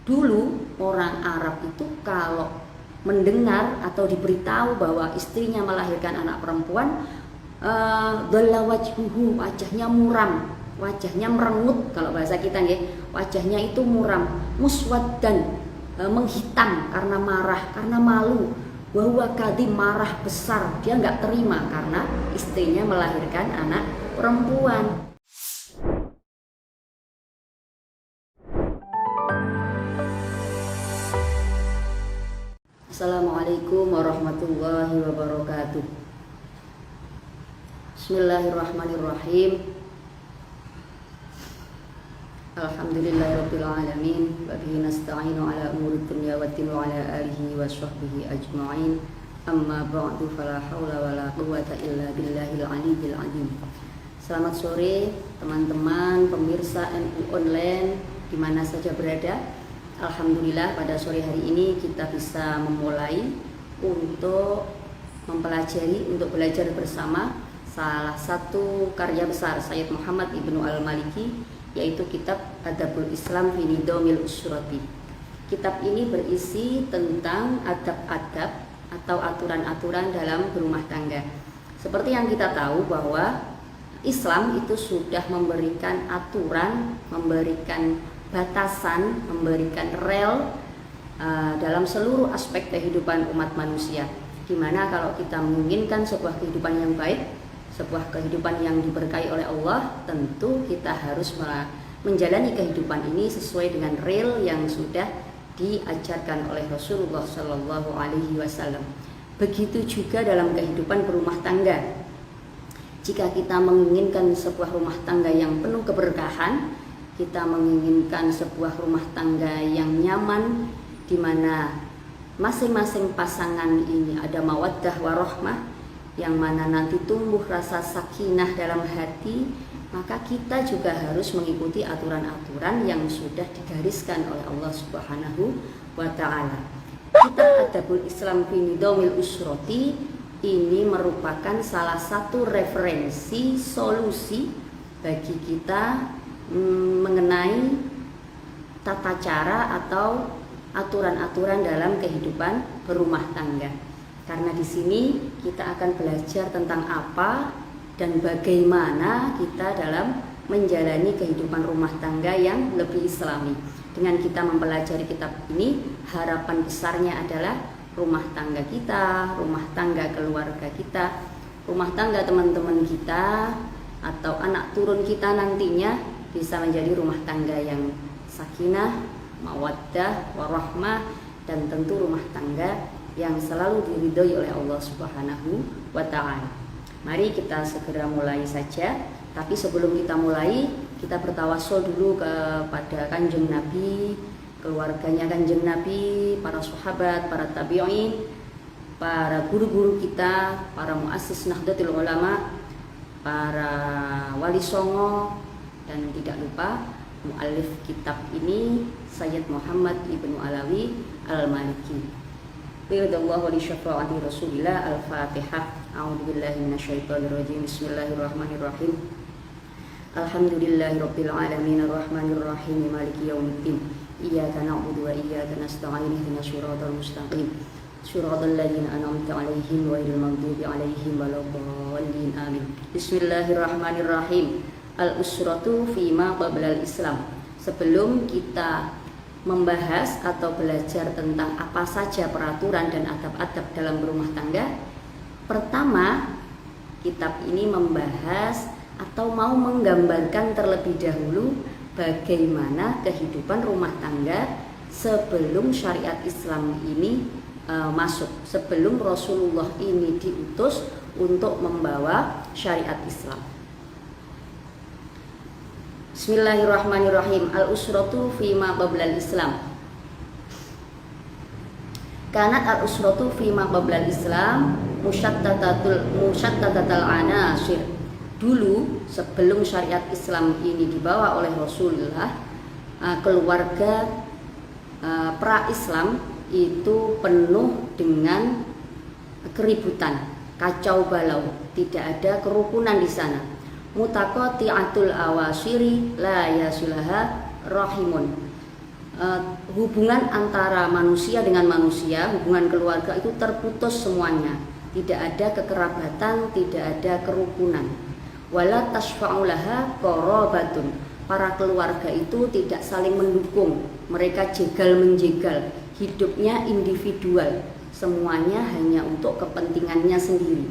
Dulu orang Arab itu kalau mendengar atau diberitahu bahwa istrinya melahirkan anak perempuan, dhalla wajhuhu, wajahnya muram, wajahnya merengut, kalau bahasa kita nggih, wajahnya itu muram, muswaddan, menghitam karena marah, karena malu, wa kadhim, marah besar, dia nggak terima karena istrinya melahirkan anak perempuan. Assalamualaikum warahmatullahi wabarakatuh. Bismillahirrahmanirrahim. Alhamdulillahirabbil alamin wa bihi nasta'inu ala umurid dunya waddin wa ala alihi wa sahbihi ajma'in. Amma ba'du, fala haula wala quwwata illa billahil aliyyil azim. Selamat sore teman-teman pemirsa NU Online di mana saja berada. Alhamdulillah pada sore hari ini kita bisa memulai untuk mempelajari, untuk belajar bersama salah satu karya besar Sayyid Muhammad Ibnu Al-Maliki, yaitu kitab Adabul Islam fi Nidhamil Usrati. Kitab ini berisi tentang adab-adab atau aturan-aturan dalam berumah tangga. Seperti yang kita tahu bahwa Islam itu sudah memberikan aturan, memberikan batasan, memberikan rel dalam seluruh aspek kehidupan umat manusia. Dimana kalau kita menginginkan sebuah kehidupan yang baik, sebuah kehidupan yang diberkahi oleh Allah, tentu kita harus menjalani kehidupan ini sesuai dengan rel yang sudah diajarkan oleh Rasulullah Shallallahu Alaihi Wasallam. Begitu juga dalam kehidupan berumah tangga. Jika kita menginginkan sebuah rumah tangga yang penuh keberkahan, kita menginginkan sebuah rumah tangga yang nyaman, di mana masing-masing pasangan ini ada mawaddah warahmah, yang mana nanti tumbuh rasa sakinah dalam hati, maka kita juga harus mengikuti aturan-aturan yang sudah digariskan oleh Allah Subhanahu wa Ta'ala. Kitab Adabul Islam fi Nidhamil Usrati ini merupakan salah satu referensi solusi bagi kita mengenai tata cara atau aturan-aturan dalam kehidupan berumah tangga. Karena di sini kita akan belajar tentang apa dan bagaimana kita dalam menjalani kehidupan rumah tangga yang lebih islami. Dengan kita mempelajari kitab ini, harapan besarnya adalah rumah tangga kita, rumah tangga keluarga kita, rumah tangga teman-teman kita, atau anak turun kita nantinya bisa menjadi rumah tangga yang sakinah, mawaddah, warahmah, dan tentu rumah tangga yang selalu diridhoi oleh Allah Subhanahu wa Ta'ala. Mari kita segera mulai saja. Tapi sebelum kita mulai, kita bertawasul dulu kepada Kanjeng Nabi, keluarganya Kanjeng Nabi, para sahabat, para tabi'in, para guru-guru kita, para muassis Nahdlatul Ulama, para wali songo, dan tidak lupa muallif kitab ini Sayyid Muhammad Ibnu Alawi Al-Maliki. Biridallahu li syafaati Rasulillah. Al-Fatihah. A'udzubillahi minasyaitonirrajim. Bismillahirrahmanirrahim. Alhamdulillahirabbil alamin arrahmanirrahim maliki yaumiddin. Iyyaka na'budu wa iyyaka nasta'in ihdinas shiratal mustaqim. Shiratal ladzina an'amta 'alaihim ghairil maghdubi 'alaihim waladdallin. Amin. Bismillahirrahmanirrahim. Al-usratu fima qablal Islam. Sebelum kita membahas atau belajar tentang apa saja peraturan dan adab-adab dalam berumah tangga, pertama kitab ini membahas atau mau menggambarkan terlebih dahulu bagaimana kehidupan rumah tangga sebelum syariat Islam ini masuk, sebelum Rasulullah ini diutus untuk membawa syariat Islam. Bismillahirrahmanirrahim. Al-usratu fima qablal Islam. Kanat al-usratu fima qablal Islam musyattatatal anasir. Dulu sebelum syariat Islam ini dibawa oleh Rasulullah, keluarga pra-Islam itu penuh dengan keributan, kacau balau, tidak ada kerukunan di sana. Mutaqati'atul awasiri la yasilaha rahimun. hubungan antara manusia dengan manusia, hubungan keluarga itu terputus semuanya. Tidak ada kekerabatan, tidak ada kerukunan. Wala tasfa'u laha qarabatun. Para keluarga itu tidak saling mendukung. Mereka jegal menjegal. Hidupnya individual. Semuanya hanya untuk kepentingannya sendiri.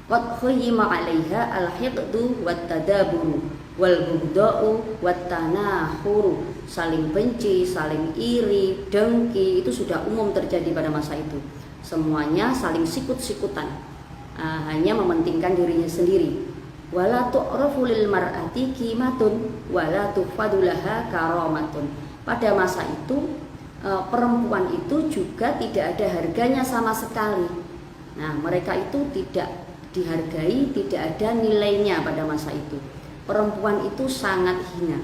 Qad khayyima 'alaiha al-hiqdu wat-tadaburu wal bughda'u wat-tanahuru. Saling benci, saling iri, dengki itu sudah umum terjadi pada masa itu. Semuanya saling sikut-sikutan, hanya mementingkan dirinya sendiri. Wala tu'rafu lil mar'ati qimatun wala tufadulaha karamatun. Pada masa itu perempuan itu juga tidak ada harganya sama sekali. Nah, mereka itu tidak dihargai, tidak ada nilainya pada masa itu. Perempuan itu sangat hina.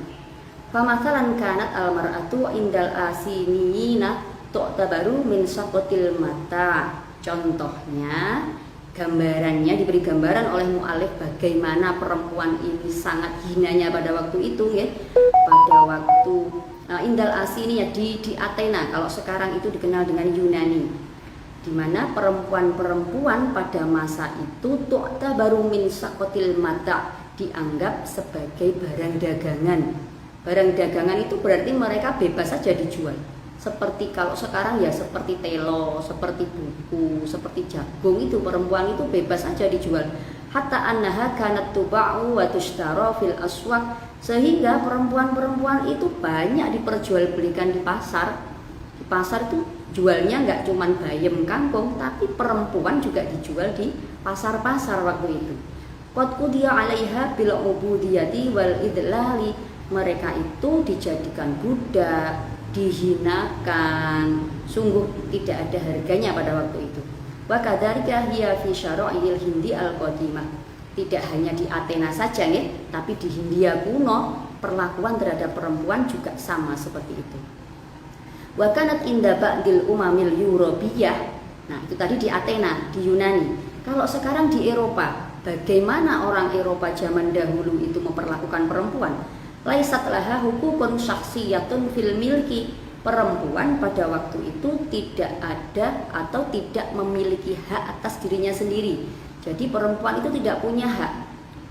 Famathalan kanat almar'atu indal asiniyina tu'tabaru min saqatil mata. Contohnya, gambarannya diberi gambaran oleh mu'alif bagaimana perempuan ini sangat hinanya pada waktu itu ya. Pada waktu indal asiniyah di Athena, kalau sekarang itu dikenal dengan Yunani. Di mana perempuan-perempuan pada masa itu tu'tabaru min saqatil mata, dianggap sebagai barang dagangan. Barang dagangan itu berarti mereka bebas saja dijual. Seperti kalau sekarang ya seperti telo, seperti buku, seperti jagung, itu perempuan itu bebas saja dijual. Hatta annaha kanat tuba'u wa tushtara fil aswaq, sehingga perempuan-perempuan itu banyak diperjualbelikan di pasar. Di pasar itu jualnya nggak cuma bayam kangkung, tapi perempuan juga dijual di pasar-pasar waktu itu. Qad qudiya 'alaiha bil ubudiyati wal idlali. Mereka itu dijadikan budak, dihinakan, sungguh tidak ada harganya pada waktu itu. Wa kadzalika hiya fi syara'il hindi al-qadimah. Tidak hanya di Athena saja ya, tapi di Hindia kuno perlakuan terhadap perempuan juga sama seperti itu. Wa kanat inda ba'dil umamil Europiyah. Nah, itu tadi di Athena, di Yunani. Kalau sekarang di Eropa, bagaimana orang Eropa zaman dahulu itu memperlakukan perempuan? Laisat laha hukukun syakhsiyatun fil milki. Perempuan pada waktu itu tidak ada atau tidak memiliki hak atas dirinya sendiri. Jadi perempuan itu tidak punya hak.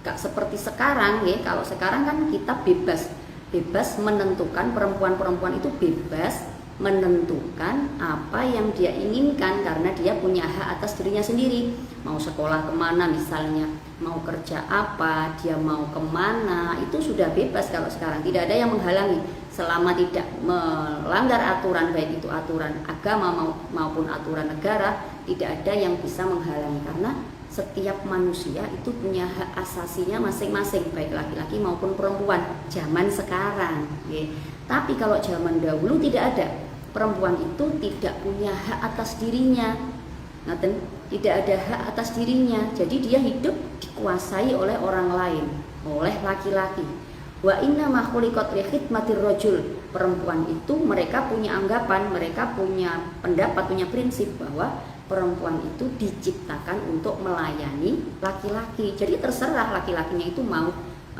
Gak seperti sekarang ya. Kalau sekarang kan kita bebas menentukan, perempuan-perempuan itu bebas menentukan apa yang dia inginkan karena dia punya hak atas dirinya sendiri. Mau sekolah kemana misalnya, mau kerja apa, dia mau kemana, itu sudah bebas kalau sekarang. Tidak ada yang menghalangi selama tidak melanggar aturan, baik itu aturan agama maupun aturan negara. Tidak ada yang bisa menghalangi karena setiap manusia itu punya hak asasinya masing-masing, baik laki-laki maupun perempuan zaman sekarang ya. Tapi kalau zaman dahulu tidak ada. Perempuan itu tidak punya hak atas dirinya. Tidak ada hak atas dirinya. Jadi dia hidup dikuasai oleh orang lain, oleh laki-laki. Wa inna ma khuliqat li khidmatir rajul. Perempuan itu mereka punya anggapan, mereka punya pendapat, punya prinsip bahwa perempuan itu diciptakan untuk melayani laki-laki. Jadi terserah laki-lakinya itu mau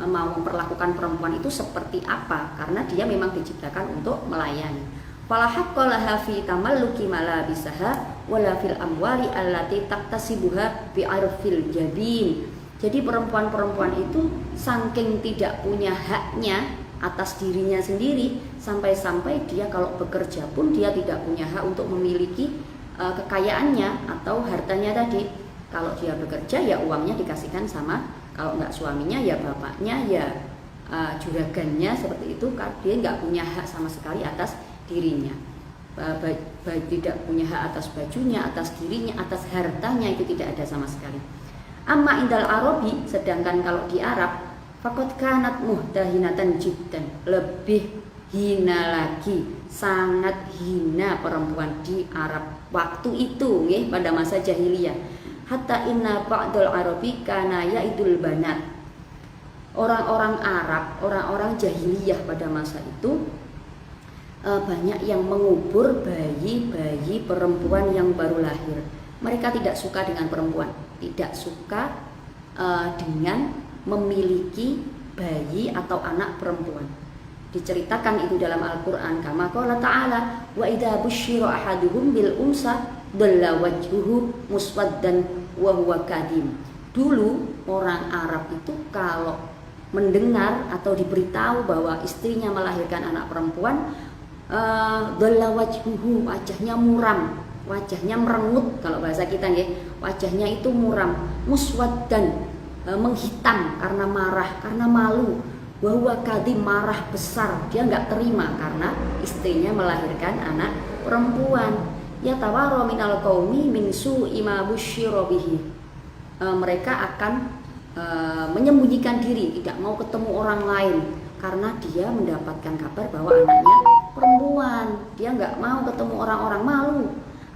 memperlakukan perempuan itu seperti apa, karena dia memang diciptakan untuk melayani. Fala haqqa laha fi tamalluki malabisaha wala fil amwali allati taqtasibuha bi arfil jabin. Jadi perempuan-perempuan itu saking tidak punya haknya atas dirinya sendiri, sampai-sampai dia kalau bekerja pun dia tidak punya hak untuk memiliki kekayaannya atau hartanya tadi. Kalau dia bekerja ya uangnya dikasihkan sama, kalau nggak suaminya ya bapaknya, ya juragannya, seperti itu. Dia nggak punya hak sama sekali atas dirinya, tidak punya hak atas bajunya, atas dirinya, atas hartanya, itu tidak ada sama sekali. Amma indal Arabi, sedangkan kalau di Arab, faqad kanat muhtahinatan jiddan, lebih hina lagi, sangat hina perempuan di Arab waktu itu ya, pada masa jahiliyah. Hatta inna ba'dal Arabi kana yaidul banat. Orang-orang Arab, orang-orang jahiliyah pada masa itu banyak yang mengubur bayi-bayi perempuan yang baru lahir. Mereka tidak suka dengan perempuan, tidak suka dengan memiliki bayi atau anak perempuan. Diceritakan itu dalam Al-Qur'an, kama qala ta'ala, wa idza busyira ahaduhum bil unsa dhalla wajhuhu muswaddan wa huwa kadhim. Dulu orang Arab itu kalau mendengar atau diberitahu bahwa istrinya melahirkan anak perempuan, dhalla wajhuhu, wajahnya muram, wajahnya merengut, kalau bahasa kita nggih, wajahnya itu muram, muswaddan, menghitam karena marah, karena malu, bahwa kadhim, marah besar, dia nggak terima karena istrinya melahirkan anak perempuan. Ya tawaro minal qaumi min su'i ma busyira bihi. Mereka akan menyembunyikan diri, tidak mau ketemu orang lain karena dia mendapatkan kabar bahwa anaknya perempuan. Dia nggak mau ketemu orang-orang, malu.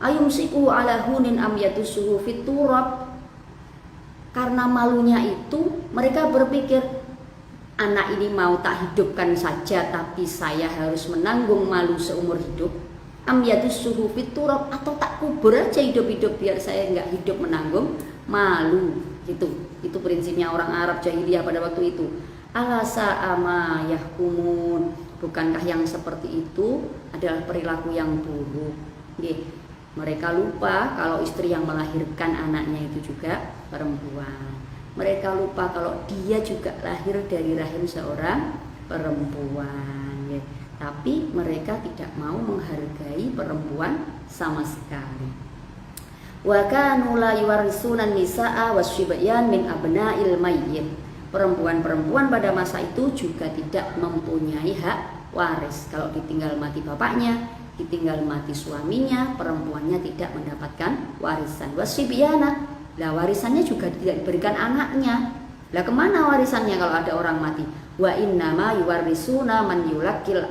Ayumsiku ala hunin am yatussuhu fit turab. Karena malunya itu mereka berpikir, anak ini mau tak hidupkan saja tapi saya harus menanggung malu seumur hidup. Am yatussuhu fit turab, atau tak kubur aja hidup-hidup biar saya nggak hidup menanggung malu. Itu prinsipnya orang Arab jahiliyah pada waktu itu. Alasa ama yahkumun, bukankah yang seperti itu adalah perilaku yang buruk? Mereka lupa kalau istri yang melahirkan anaknya itu juga perempuan. Mereka lupa kalau dia juga lahir dari rahim seorang perempuan, ya. Tapi mereka tidak mau menghargai perempuan sama sekali. Wa kanu la yuwarrisuna nisaa wasyibyan min abna'il mayyit. Perempuan-perempuan pada masa itu juga tidak mempunyai hak waris. Kalau ditinggal mati bapaknya, ditinggal mati suaminya, perempuannya tidak mendapatkan warisan. Wasyibyana, lah warisannya juga tidak diberikan anaknya. Lah kemana warisannya kalau ada orang mati? Wa innama yuwarrisuna man yulakil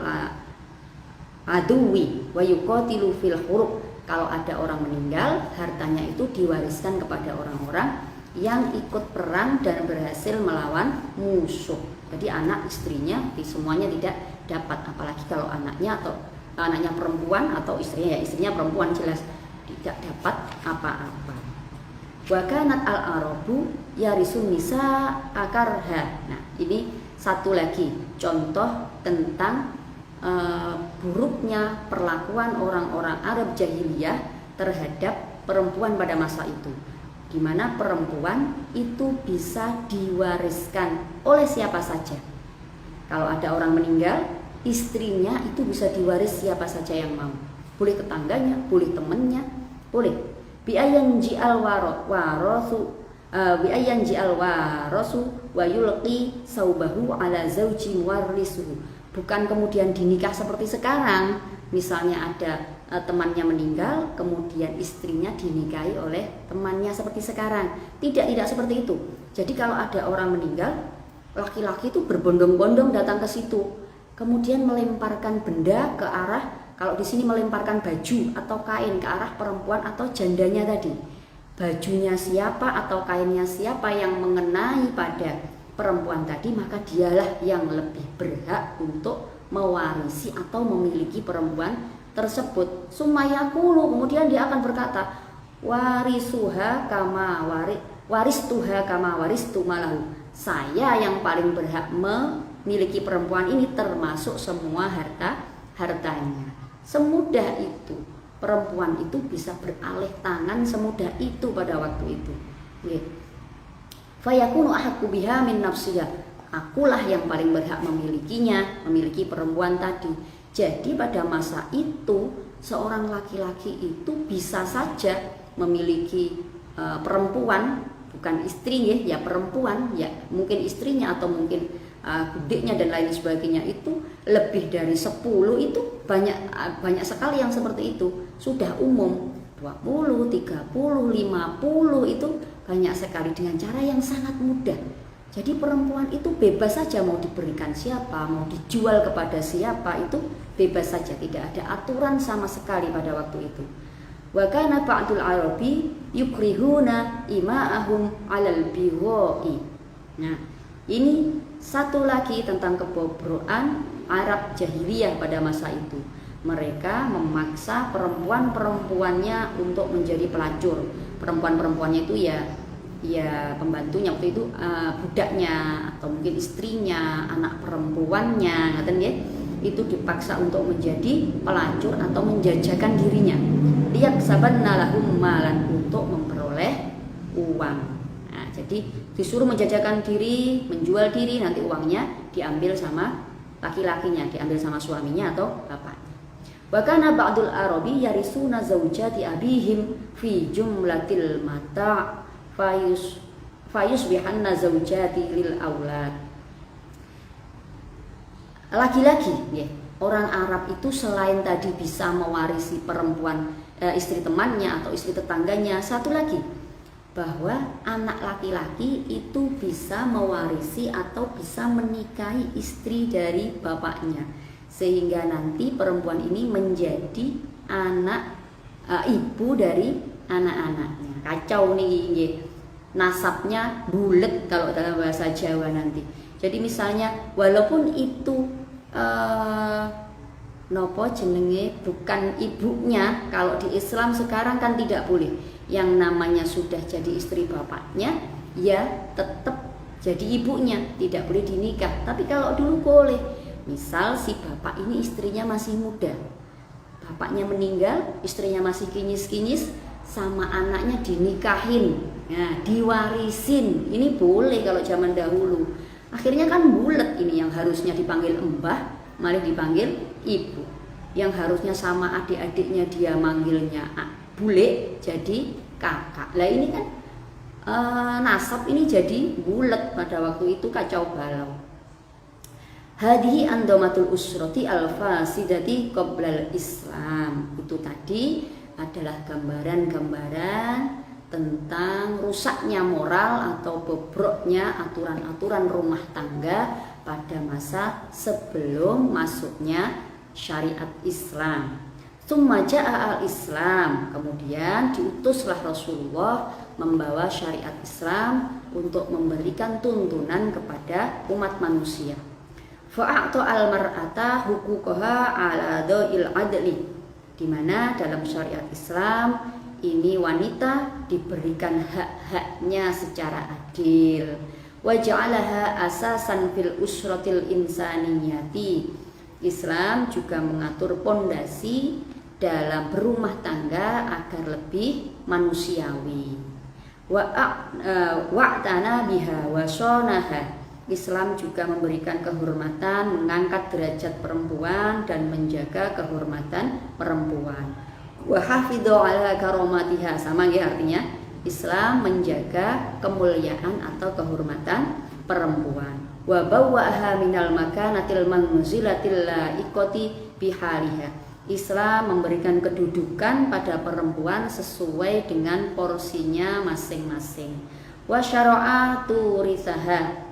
aduwi wa yuqatilu fil hurub. Kalau ada orang meninggal, hartanya itu diwariskan kepada orang-orang yang ikut perang dan berhasil melawan musuh. Jadi anak, istrinya, semuanya tidak dapat. Apalagi kalau anaknya perempuan atau istrinya, ya istrinya perempuan, jelas tidak dapat apa-apa. Wa kanat al-arabu yarisun nisa akarha. Nah, ini satu lagi contoh tentang buruknya perlakuan orang-orang Arab jahiliyah terhadap perempuan pada masa itu, di mana perempuan itu bisa diwariskan oleh siapa saja. Kalau ada orang meninggal, istrinya itu bisa diwaris siapa saja yang mau. Boleh tetangganya, boleh temannya, boleh. Bi'ayyan ji'al warasu wa yulqi saubahu ala zawji muwarrisuhu. Bukan kemudian dinikah seperti sekarang, misalnya ada temannya meninggal, kemudian istrinya dinikahi oleh temannya seperti sekarang. Tidak seperti itu. Jadi kalau ada orang meninggal, laki-laki itu berbondong-bondong datang ke situ, kemudian melemparkan benda ke arah, kalau di sini melemparkan baju atau kain ke arah perempuan atau jandanya tadi. Bajunya siapa atau kainnya siapa yang mengenai pada perempuan tadi, maka dialah yang lebih berhak untuk mewarisi atau memiliki perempuan tersebut. Sumayakulu, kemudian dia akan berkata, warisuha kama waristuha kama waristu malahu. Saya yang paling berhak memiliki perempuan ini termasuk semua hartanya. Semudah itu perempuan itu bisa beralih tangan, semudah itu pada waktu itu. Fayakunu ahakku biha min nafsiha. Akulah yang paling berhak memilikinya, memiliki perempuan tadi. Jadi pada masa itu seorang laki-laki itu bisa saja memiliki perempuan, bukan istri ya perempuan, ya mungkin istrinya atau mungkin budeknya dan lain sebagainya, itu lebih dari 10, itu banyak sekali yang seperti itu. Sudah umum 20, 30, 50 itu banyak sekali dengan cara yang sangat mudah. Jadi perempuan itu bebas saja mau diberikan siapa, mau dijual kepada siapa, itu bebas saja, tidak ada aturan sama sekali pada waktu itu. Wa kana ba'dul arabi yukrihuna ima'ahum 'alal bighai. Nah, ini satu lagi tentang kebobrokan Arab jahiliyah pada masa itu. Mereka memaksa perempuan-perempuannya untuk menjadi pelacur. Perempuan-perempuannya itu ya pembantunya waktu itu, budaknya atau mungkin istrinya, anak perempuannya, ngaten nggih. itu dipaksa untuk menjadi pelacur atau menjajakan dirinya. Liyaksabanna lahum malan, untuk memperoleh uang. Nah, jadi disuruh menjajakan diri, menjual diri, nanti uangnya diambil sama laki-lakinya, diambil sama suaminya atau bapaknya. Wa kana ba'dul arabi yarisuna zaujati abihim fi jumlatil mata' fayusbihanna zaujati lil aulad. Laki-laki ya, orang Arab itu selain tadi bisa mewarisi perempuan istri temannya atau istri tetangganya, satu lagi bahwa anak laki-laki itu bisa mewarisi atau bisa menikahi istri dari bapaknya, sehingga nanti perempuan ini menjadi anak ibu dari anak-anaknya. Kacau nih, nasabnya bulet kalau dalam bahasa Jawa nanti. Jadi misalnya walaupun itu nopo jenenge bukan ibunya, kalau di Islam sekarang kan tidak boleh. Yang namanya sudah jadi istri bapaknya ya tetap jadi ibunya, tidak boleh dinikah. Tapi kalau dulu boleh. Misal si bapak ini istrinya masih muda, bapaknya meninggal, istrinya masih kinyis-kinyis, sama anaknya dinikahin, nah diwarisin. Ini boleh kalau zaman dahulu. Akhirnya kan bulet ini, yang harusnya dipanggil mbah malah dipanggil ibu, yang harusnya sama adik-adiknya dia manggilnya bule jadi kakak. Lah ini kan nasab ini jadi bulet pada waktu itu, kacau balau. Hadihi andomatul usrati al-fasidati qoblal Islam. Itu tadi adalah gambaran-gambaran tentang rusaknya moral atau bobroknya aturan-aturan rumah tangga pada masa sebelum masuknya syariat Islam. Tsumma ja'a al-Islam, kemudian diutuslah Rasulullah membawa syariat Islam untuk memberikan tuntunan kepada umat manusia. Fa'ata al-mar'ata huquqaha ala dha'il adli, di mana dalam syariat Islam ini wanita diberikan hak-haknya secara adil. Wa ja'alaha asasan fil usratil insaniyati. Islam juga mengatur pondasi dalam berumah tangga agar lebih manusiawi. Wa'tana biha wa shanaha. Islam juga memberikan kehormatan, mengangkat derajat perempuan dan menjaga kehormatan perempuan. Wa hafidhu ala karomatiha, sama ya, artinya Islam menjaga kemuliaan atau kehormatan perempuan. Wa bawwa'aha minal makanatil manzilatil laiqati bihaliha. Islam memberikan kedudukan pada perempuan sesuai dengan porsinya masing-masing. Wa syara'atu risaha.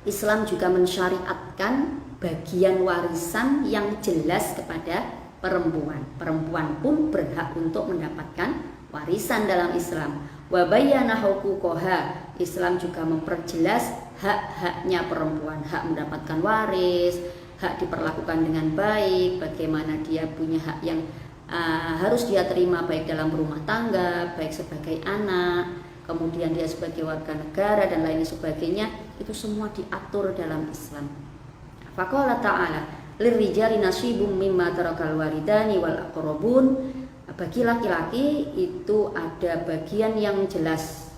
Islam juga mensyariatkan bagian warisan yang jelas kepada perempuan. Perempuan pun berhak untuk mendapatkan warisan dalam Islam. Wa bayyana huquqaha. Islam juga memperjelas hak-haknya perempuan, hak mendapatkan waris, hak diperlakukan dengan baik, bagaimana dia punya hak yang harus dia terima baik dalam rumah tangga, baik sebagai anak, kemudian dia sebagai warga negara dan lain sebagainya. Itu semua diatur dalam Islam. Faqala ta'ala lirijali nasibum mimma tarakal walidani wal aqrabun. Bagi laki-laki itu ada bagian yang jelas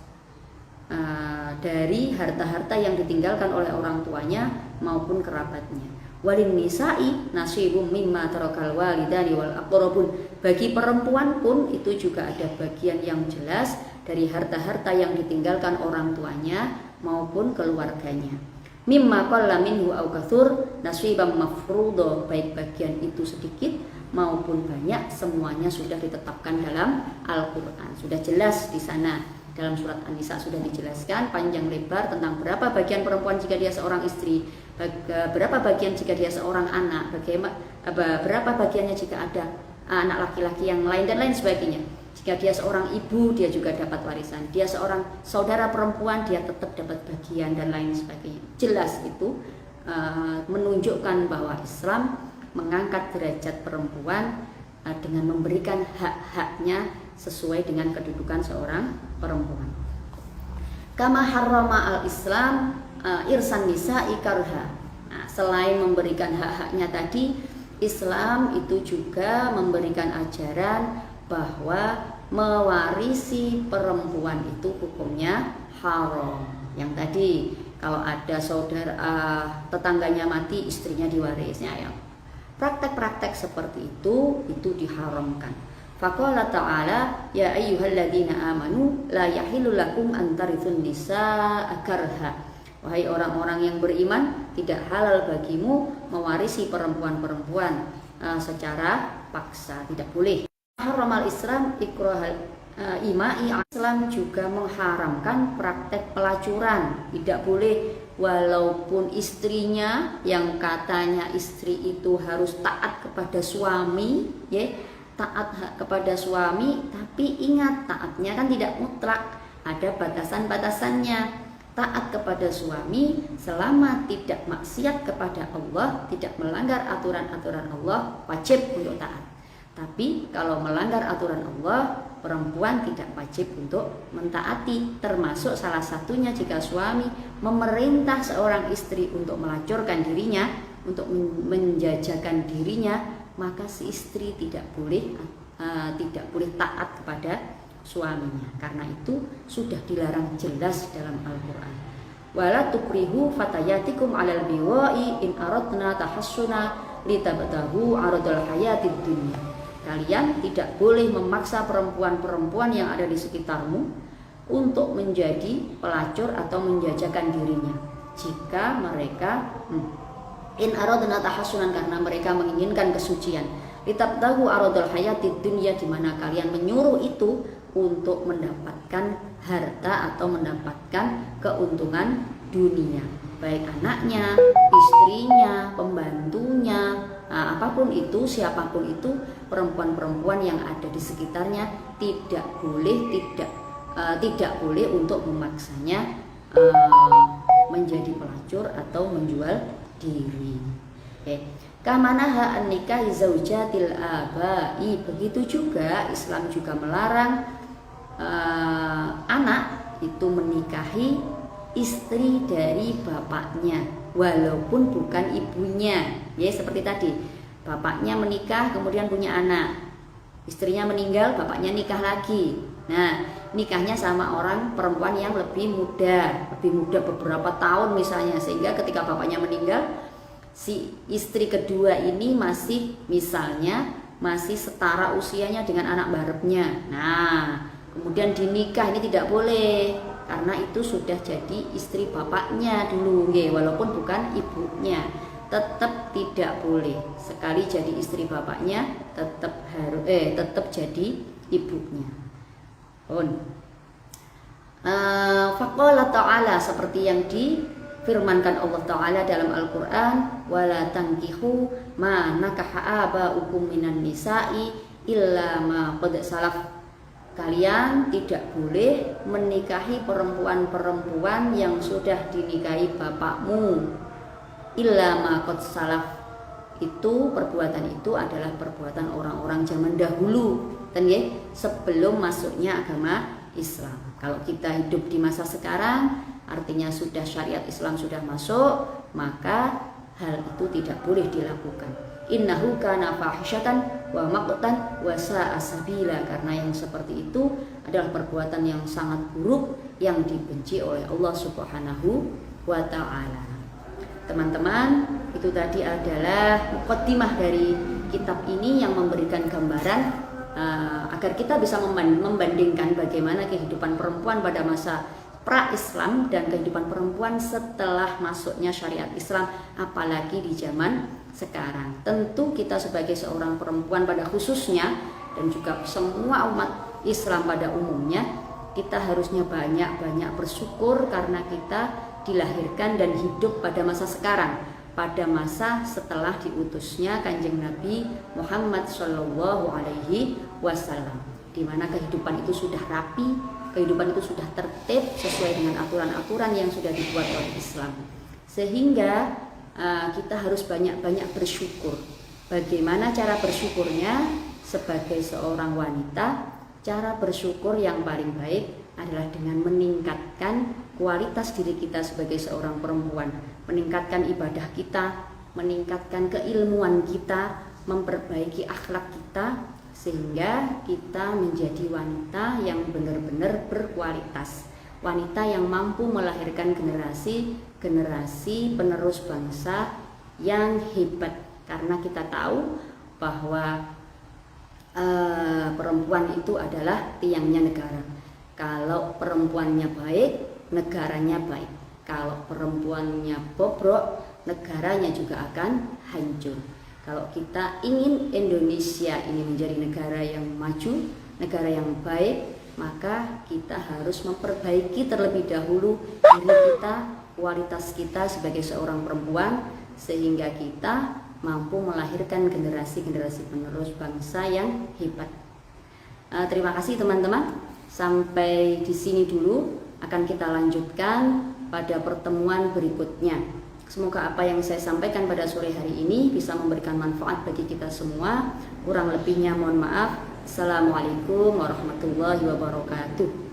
dari harta-harta yang ditinggalkan oleh orang tuanya maupun kerabatnya. Walin nisa'i nasibum mimma tarakal walidani wal aqrabun. Bagi perempuan pun itu juga ada bagian yang jelas dari harta-harta yang ditinggalkan orang tuanya maupun keluarganya. Mimma qalla minhu aw katsur nasiban mafruḍa, baik bagian itu sedikit maupun banyak, semuanya sudah ditetapkan dalam Al-Qur'an. Sudah jelas di sana dalam surat An-Nisa, sudah dijelaskan panjang lebar tentang berapa bagian perempuan jika dia seorang istri, berapa bagian jika dia seorang anak, berapa bagiannya jika ada anak laki-laki yang lain dan lain sebagainya. Jika dia seorang ibu, dia juga dapat warisan. Dia seorang saudara perempuan, dia tetap dapat bagian dan lain sebagainya. Jelas itu menunjukkan bahwa Islam mengangkat derajat perempuan dengan memberikan hak-haknya sesuai dengan kedudukan seorang perempuan. Kama harrama al-Islam irsan nisa'i karha. Nah, selain memberikan hak-haknya tadi, Islam itu juga memberikan ajaran bahwa mewarisi perempuan itu hukumnya haram. Yang tadi kalau ada saudara tetangganya mati, istrinya diwarisnya, ya. Praktek-praktek seperti itu diharamkan. Faqala ta'ala ya ayyuhalladzina amanu la yahillu lakum an tarithun nisaa karha. Wahai orang-orang yang beriman, tidak halal bagimu mewarisi perempuan-perempuan secara paksa, tidak boleh. Haramal Islam ikrahal imai. Islam juga mengharamkan praktek pelacuran, tidak boleh. Walaupun istrinya yang katanya istri itu harus taat kepada suami, ya, taat kepada suami, tapi ingat taatnya kan tidak mutlak, ada batasan-batasannya. Taat kepada suami selama tidak maksiat kepada Allah, tidak melanggar aturan-aturan Allah, wajib untuk taat. Tapi kalau melanggar aturan Allah, perempuan tidak wajib untuk mentaati. Termasuk salah satunya jika suami memerintah seorang istri untuk melacurkan dirinya, untuk menjajakan dirinya, maka si istri tidak boleh taat kepada suaminya, karena itu sudah dilarang jelas dalam Al-Quran. Wala tukrihu fatayatikum alal biwa'i in aradna tahassuna litabtahu aradul hayatid dunya. Kalian tidak boleh memaksa perempuan-perempuan yang ada di sekitarmu untuk menjadi pelacur atau menjajakan dirinya jika mereka in aradna tahassunan, karena mereka menginginkan kesucian. Litabtahu aradul hayatid dunya, di mana kalian menyuruh itu untuk mendapatkan harta atau mendapatkan keuntungan dunia, baik anaknya, istrinya, pembantunya, apapun itu, siapapun itu, perempuan-perempuan yang ada di sekitarnya tidak boleh untuk memaksanya menjadi pelacur atau menjual diri. Kamanaha an-nikahi zaujatil abai. Begitu juga Islam juga melarang anak itu menikahi istri dari bapaknya walaupun bukan ibunya, ya, seperti tadi bapaknya menikah kemudian punya anak, istrinya meninggal, bapaknya nikah lagi. Nah, nikahnya sama orang perempuan yang lebih muda beberapa tahun misalnya, sehingga ketika bapaknya meninggal, si istri kedua ini masih setara usianya dengan anak barepnya. Nah, kemudian dinikah, ini tidak boleh karena itu sudah jadi istri bapaknya dulu, walaupun bukan ibunya, tetap tidak boleh. Sekali jadi istri bapaknya tetap jadi ibunya. Faqala ta'ala, seperti yang difirmankan Allah Ta'ala dalam Al-Quran, wala tankihu ma nakaha aba'ukum minan nisa'i illa ma qad salaf. Kalian tidak boleh menikahi perempuan-perempuan yang sudah dinikahi bapakmu, illa ma qad salaf. Itu perbuatan itu adalah perbuatan orang-orang zaman dahulu, dan sebelum masuknya agama Islam. Kalau kita hidup di masa sekarang, artinya sudah syariat Islam sudah masuk, maka hal itu tidak boleh dilakukan. Innahu kana fahisyatan wa maqtan wa sa'a sabila, karena yang seperti itu adalah perbuatan yang sangat buruk yang dibenci oleh Allah Subhanahu wa taala. Teman-teman, itu tadi adalah muqaddimah dari kitab ini yang memberikan gambaran agar kita bisa membandingkan bagaimana kehidupan perempuan pada masa pra-Islam dan kehidupan perempuan setelah masuknya syariat Islam, apalagi di zaman sekarang. Tentu kita sebagai seorang perempuan pada khususnya, dan juga semua umat Islam pada umumnya, kita harusnya banyak-banyak bersyukur karena kita dilahirkan dan hidup pada masa sekarang, pada masa setelah diutusnya Kanjeng Nabi Muhammad Shallallahu Alaihi Wasallam, di mana kehidupan itu sudah rapi, kehidupan itu sudah tertib sesuai dengan aturan-aturan yang sudah dibuat oleh Islam, sehingga kita harus banyak-banyak bersyukur. Bagaimana cara bersyukurnya? Sebagai seorang wanita, cara bersyukur yang paling baik adalah dengan meningkatkan kualitas diri kita sebagai seorang perempuan, meningkatkan ibadah kita, meningkatkan keilmuan kita, memperbaiki akhlak kita, sehingga kita menjadi wanita yang benar-benar berkualitas, wanita yang mampu melahirkan generasi penerus bangsa yang hebat. Karena kita tahu bahwa perempuan itu adalah tiangnya negara. Kalau perempuannya baik, negaranya baik. Kalau perempuannya bobrok, negaranya juga akan hancur. Kalau kita ingin Indonesia ini menjadi negara yang maju, negara yang baik, maka kita harus memperbaiki terlebih dahulu diri kita, kualitas kita sebagai seorang perempuan, sehingga kita mampu melahirkan generasi penerus bangsa yang hebat. Terima kasih teman-teman. Sampai di sini dulu, akan kita lanjutkan pada pertemuan berikutnya. Semoga apa yang saya sampaikan pada sore hari ini bisa memberikan manfaat bagi kita semua. Kurang lebihnya mohon maaf. Assalamualaikum warahmatullahi wabarakatuh.